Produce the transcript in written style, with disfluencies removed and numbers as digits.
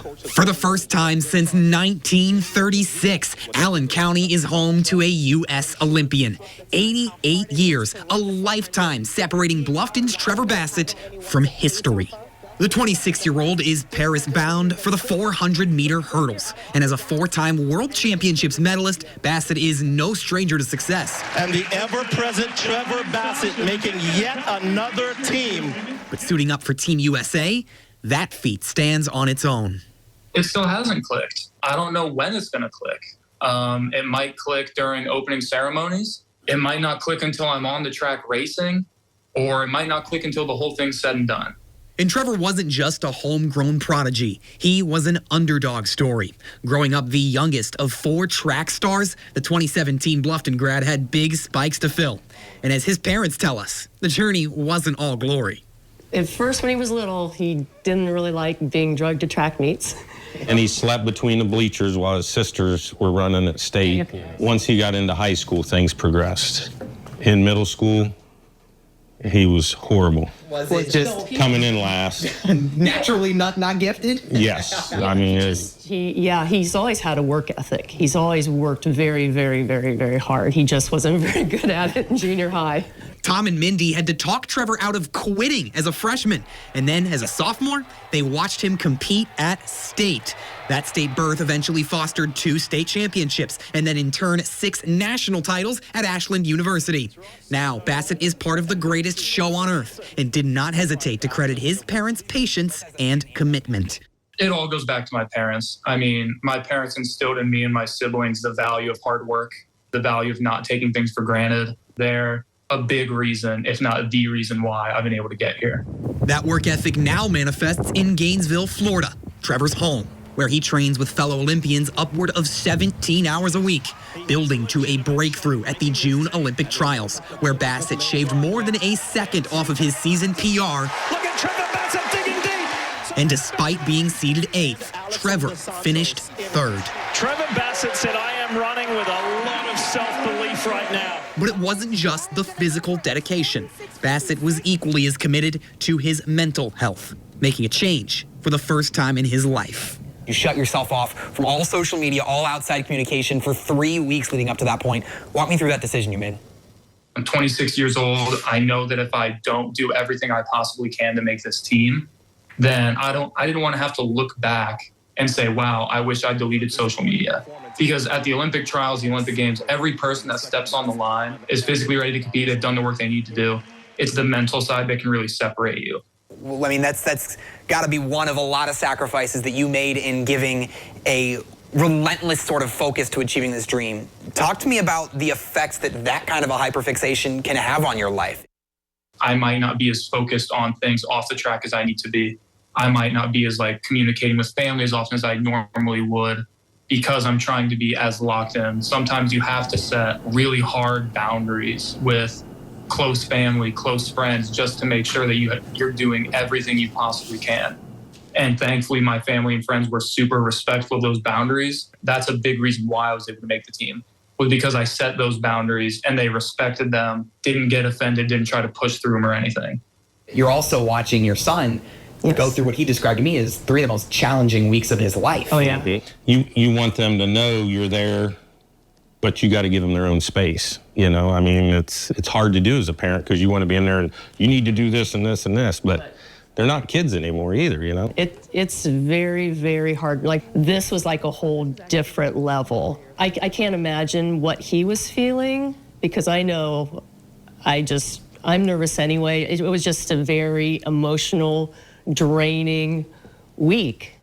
For the first time since 1936, Allen County is home to a U.S. Olympian. 88 years, a lifetime separating Bluffton's Trevor Bassitt from history. The 26-year-old is Paris-bound for the 400-meter hurdles. And as a four-time World Championships medalist, Bassitt is no stranger to success. And the ever-present Trevor Bassitt making yet another team. But suiting up for Team USA, that feat stands on its own. It still hasn't clicked. I don't know when it's going to click. It might click during opening ceremonies. It might not click until I'm on the track racing, or it might not click until the whole thing's said and done. And Trevor wasn't just a homegrown prodigy. He was an underdog story. Growing up the youngest of four track stars, the 2017 Bluffton grad had big spikes to fill. And as his parents tell us, the journey wasn't all glory. At first, when he was little, he didn't really like being drugged to track meets. And he slept between the bleachers while his sisters were running at state. Once he got into high school, things progressed. In middle school, he was horrible. Was it just coming in last? Naturally not gifted? Yes. I mean, he's always had a work ethic. He's always worked very, very, very, very hard. He just wasn't very good at it in junior high. Tom and Mindy had to talk Trevor out of quitting as a freshman. And then as a sophomore, they watched him compete at state. That state berth eventually fostered 2 state championships and then in turn 6 national titles at Ashland University. Now, Bassitt is part of the greatest show on earth and did not hesitate to credit his parents' patience and commitment. It all goes back to my parents. I mean, my parents instilled in me and my siblings the value of hard work, the value of not taking things for granted. They're a big reason, if not the reason why I've been able to get here. That work ethic now manifests in Gainesville, Florida, Trevor's home, where he trains with fellow Olympians upward of 17 hours a week, building to a breakthrough at the June Olympic trials, where Bassitt shaved more than a second off of his season PR. Look at Trevor Bassitt digging deep. And despite being seeded 8th, Trevor finished 3rd. Trevor Bassitt said, "I am running with a lot of self-belief right now." But it wasn't just the physical dedication. Bassitt was equally as committed to his mental health, making a change for the first time in his life. You shut yourself off from all social media, all outside communication for 3 weeks leading up to that point. Walk me through that decision you made. I'm 26 years old. I know that if I don't do everything I possibly can to make this team, then I didn't want to have to look back and say, wow, I wish I deleted social media. Because at the Olympic trials, the Olympic Games, every person that steps on the line is physically ready to compete. They've done the work they need to do. It's the mental side that can really separate you. Well, I mean, that's got to be one of a lot of sacrifices that you made in giving a relentless sort of focus to achieving this dream. Talk to me about the effects that kind of a hyperfixation can have on your life. I might not be as focused on things off the track as I need to be. I might not be as communicating with family as often as I normally would because I'm trying to be as locked in. Sometimes you have to set really hard boundaries with close family, close friends, just to make sure that you're doing everything you possibly can. And thankfully, my family and friends were super respectful of those boundaries. That's a big reason why I was able to make the team, was because I set those boundaries and they respected them, didn't get offended, didn't try to push through them or anything. You're also watching your son go through what he described to me as 3 of the most challenging weeks of his life. Oh, yeah. you want them to know you're there, but you got to give them their own space. You know, I mean, it's hard to do as a parent because you want to be in there and you need to do this and this and this, but they're not kids anymore either, you know? It's very, very hard. This was like a whole different level. I can't imagine what he was feeling because I know I'm nervous anyway. It was just a very emotional, draining week.